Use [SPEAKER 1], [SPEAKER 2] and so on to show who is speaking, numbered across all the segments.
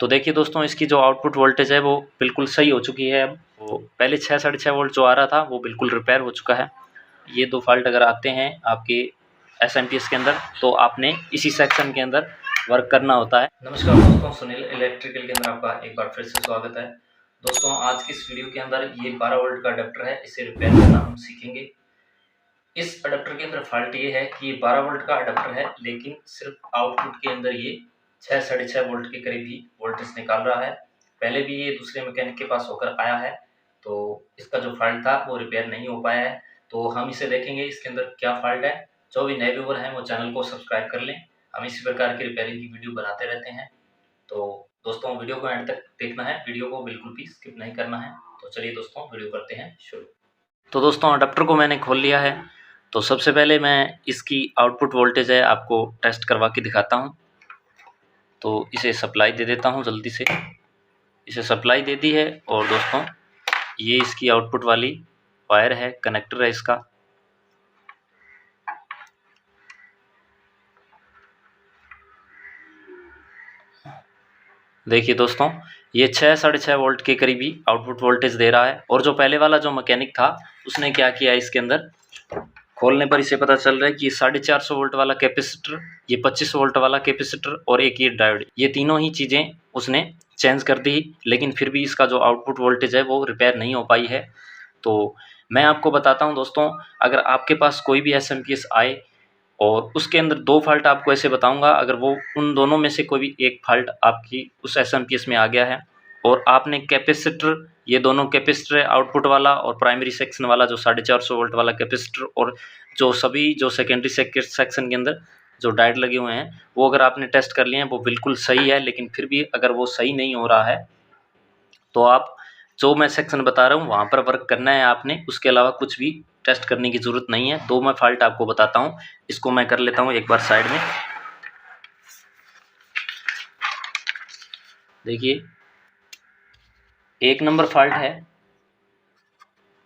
[SPEAKER 1] तो देखिए दोस्तों, इसकी जो आउटपुट वोल्टेज है वो बिल्कुल सही हो चुकी है। अब वो पहले 6 साढ़े 6 वोल्ट जो आ रहा था वो बिल्कुल रिपेयर हो चुका है। ये 2 फॉल्ट अगर आते हैं आपके एसएमपीएस के अंदर तो आपने इसी सेक्शन के अंदर वर्क करना होता है। नमस्कार दोस्तों, सुनील इलेक्ट्रिकल के अंदर आपका एक बार फिर से स्वागत है। दोस्तों, आज की इस वीडियो के अंदर ये 12 वोल्ट का अडेप्टर है, इसे रिपेयर करना हम सीखेंगे। इस अडेप्टर के अंदर फॉल्ट ये है कि ये 12 वोल्ट का अडेप्टर है, लेकिन सिर्फ आउटपुट के अंदर ये 6 साढ़े 6 वोल्ट के करीब ही वोल्टेज निकाल रहा है। पहले भी ये दूसरे मैकेनिक के पास होकर आया है, तो इसका जो फॉल्ट था वो रिपेयर नहीं हो पाया है। तो हम इसे देखेंगे इसके अंदर क्या फॉल्ट है। जो भी नए व्यूअर हैं वो चैनल को सब्सक्राइब कर लें, हम इसी प्रकार की रिपेयरिंग की वीडियो बनाते रहते हैं। तो दोस्तों, वीडियो को एंड तक देखना है, वीडियो को बिल्कुल भी स्किप नहीं करना है। तो चलिए दोस्तों, वीडियो करते हैं शुरू। तो दोस्तों, अडेप्टर को मैंने खोल लिया है। तो सबसे पहले मैं इसकी आउटपुट वोल्टेज है आपको टेस्ट करवा के दिखाता हूँ। तो इसे सप्लाई दे देता हूँ जल्दी से। इसे सप्लाई दे दी है और दोस्तों ये इसकी आउटपुट वाली वायर है, कनेक्टर है इसका। देखिए दोस्तों, ये 6 साढ़े 6 वोल्ट के करीबी आउटपुट वोल्टेज दे रहा है। और जो पहले वाला जो मैकेनिक था उसने क्या किया, इसके अंदर खोलने पर इसे पता चल रहा है कि 450 वोल्ट वाला कैपेसिटर, ये 25 वोल्ट वाला कैपेसिटर और एक ये डायोड, ये तीनों ही चीज़ें उसने चेंज कर दी, लेकिन फिर भी इसका जो आउटपुट वोल्टेज है वो रिपेयर नहीं हो पाई है। तो मैं आपको बताता हूं दोस्तों, अगर आपके पास कोई भी एसएमपीएस आए और उसके अंदर 2 फॉल्ट आपको ऐसे बताऊंगा, अगर वो उन दोनों में से कोई भी एक फॉल्ट आपकी उस एसएमपीएस में आ गया है और आपने कैपेसिटर, ये दोनों कैपेसिटर है, आउटपुट वाला और प्राइमरी सेक्शन वाला जो 450 वोल्ट वाला कैपेसिटर, और जो सभी जो सेकेंडरी सेक्शन के अंदर जो डायोड लगे हुए हैं, वो अगर आपने टेस्ट कर लिए हैं वो बिल्कुल सही है, लेकिन फिर भी अगर वो सही नहीं हो रहा है तो आप जो मैं सेक्शन बता रहा हूँ वहाँ पर वर्क करना है आपने। उसके अलावा कुछ भी टेस्ट करने की ज़रूरत नहीं है। 2 मैं फॉल्ट आपको बताता हूँ, इसको मैं कर लेता हूँ एक बार साइड में। देखिए, 1 नंबर फॉल्ट है,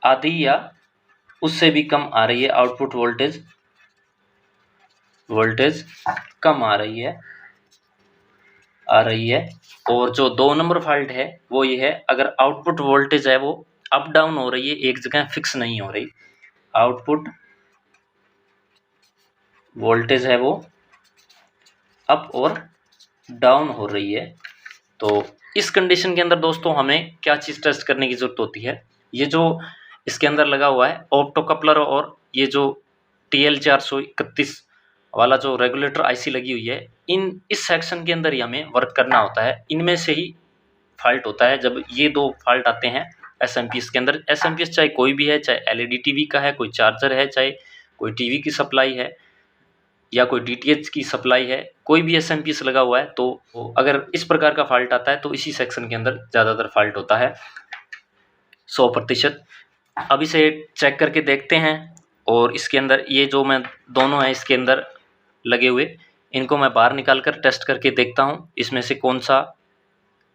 [SPEAKER 1] आधी या उससे भी कम आ रही है आउटपुट वोल्टेज कम आ रही है। और जो 2 नंबर फॉल्ट है वो ये है, अगर आउटपुट वोल्टेज है वो अप डाउन हो रही है, एक जगह फिक्स नहीं हो रही। आउटपुट वोल्टेज है वो अप और डाउन हो रही है। तो इस कंडीशन के अंदर दोस्तों हमें क्या चीज़ टेस्ट करने की ज़रूरत होती है, ये जो इसके अंदर लगा हुआ है ऑप्टो कपलर और ये जो TL431 वाला जो रेगुलेटर आईसी लगी हुई है, इस सेक्शन के अंदर ही हमें वर्क करना होता है। इनमें से ही फॉल्ट होता है जब ये 2 फॉल्ट आते हैं एसएमपीएस के अंदर। एसएमपीएस चाहे कोई भी है, चाहे एलईडी टीवी का है, कोई चार्जर है, चाहे कोई टीवी की सप्लाई है या कोई डीटीएच की सप्लाई है, कोई भी एसएमपीएस लगा हुआ है, तो अगर इस प्रकार का फॉल्ट आता है तो इसी सेक्शन के अंदर ज़्यादातर फॉल्ट होता है 100%। अब इसे चेक करके देखते हैं। और इसके अंदर ये जो मैं दोनों हैं इसके अंदर लगे हुए, इनको मैं बाहर निकाल कर टेस्ट करके देखता हूँ इसमें से कौन सा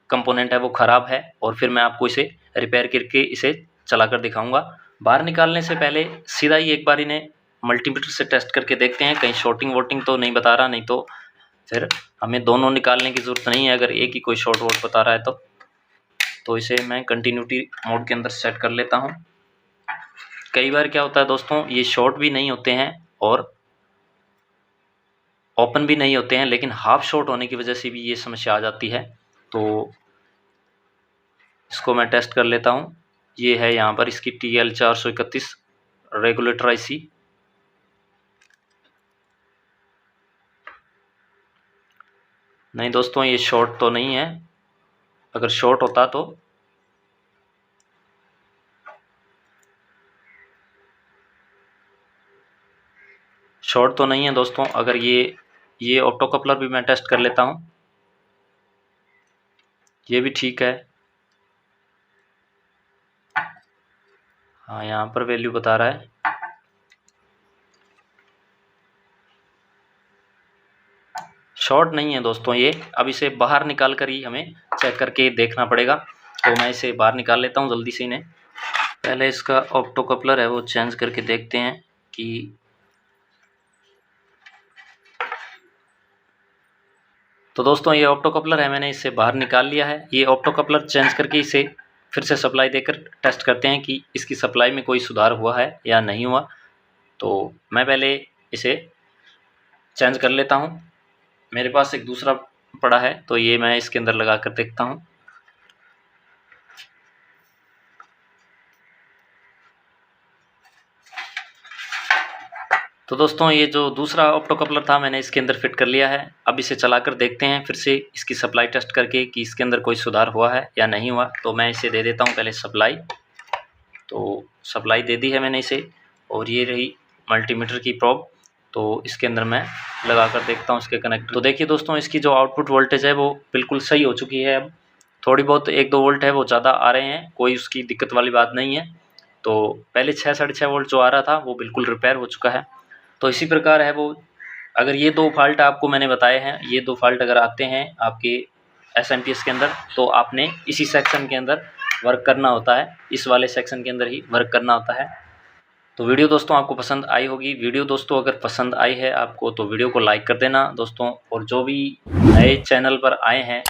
[SPEAKER 1] कंपोनेंट है वो ख़राब है, और फिर मैं आपको इसे रिपेयर करके इसे चला कर दिखाऊँगा। बाहर निकालने से पहले सीधा ही एक बार इन्हें मल्टीमीटर से टेस्ट करके देखते हैं, कहीं शॉर्टिंग वोटिंग तो नहीं बता रहा, नहीं तो फिर हमें दोनों निकालने की ज़रूरत नहीं है अगर एक ही कोई शॉर्ट वोट बता रहा है तो इसे मैं कंटिन्यूटी मोड के अंदर सेट कर लेता हूँ। कई बार क्या होता है दोस्तों, ये शॉर्ट भी नहीं होते हैं और ओपन भी नहीं होते हैं, लेकिन हाफ शॉर्ट होने की वजह से भी ये समस्या आ जाती है। तो इसको मैं टेस्ट कर लेता हूँ। ये है यहाँ पर इसकी TL431 रेगुलेटर आईसी। नहीं दोस्तों, ये शॉर्ट तो नहीं है, अगर शॉर्ट होता तो शॉर्ट तो नहीं है दोस्तों। अगर ये ऑप्टो कपलर भी मैं टेस्ट कर लेता हूँ, ये भी ठीक है। हाँ, यहाँ पर वैल्यू बता रहा है। शॉर्ट नहीं है दोस्तों ये। अब इसे बाहर निकाल कर ही हमें चेक करके देखना पड़ेगा, तो मैं इसे बाहर निकाल लेता हूँ जल्दी से इन्हें। पहले इसका ऑप्टो कपलर है वो चेंज करके देखते हैं कि तो दोस्तों ये ऑप्टो कपलर है, मैंने इसे बाहर निकाल लिया है। ये ऑप्टो कपलर चेंज करके इसे फिर से सप्लाई देकर टेस्ट करते हैं कि इसकी सप्लाई में कोई सुधार हुआ है या नहीं हुआ। तो मैं पहले इसे चेंज कर लेता हूँ। मेरे पास एक दूसरा पड़ा है, तो ये मैं इसके अंदर लगा कर देखता हूँ। तो दोस्तों ये जो दूसरा ऑप्टो कपलर था मैंने इसके अंदर फिट कर लिया है। अब इसे चलाकर देखते हैं फिर से इसकी सप्लाई टेस्ट करके कि इसके अंदर कोई सुधार हुआ है या नहीं हुआ। तो मैं इसे दे देता हूँ पहले सप्लाई। तो सप्लाई दे दी है मैंने इसे, और ये रही मल्टीमीटर की प्रोब। तो इसके अंदर मैं लगा कर देखता हूँ इसके कनेक्टर। तो देखिए दोस्तों, इसकी जो आउटपुट वोल्टेज है वो बिल्कुल सही हो चुकी है। अब थोड़ी बहुत 1-2 वोल्ट है वो ज़्यादा आ रहे हैं, कोई उसकी दिक्कत वाली बात नहीं है। तो पहले 6 साढ़े 6 वोल्ट जो आ रहा था वो बिल्कुल रिपेयर हो चुका है। तो इसी प्रकार है वो, अगर ये 2 फॉल्ट आपको मैंने बताए हैं, ये 2 फॉल्ट अगर आते हैं आपके एसएमपीएस के अंदर, तो आपने इसी सेक्शन के अंदर वर्क करना होता है, इस वाले सेक्शन के अंदर ही वर्क करना होता है। तो वीडियो दोस्तों आपको पसंद आई होगी। वीडियो दोस्तों अगर पसंद आई है आपको तो वीडियो को लाइक कर देना दोस्तों, और जो भी नए चैनल पर आए हैं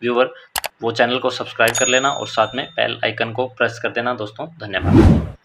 [SPEAKER 1] व्यूवर, वो चैनल को सब्सक्राइब कर लेना और साथ में बेल आइकन को प्रेस कर देना दोस्तों। धन्यवाद।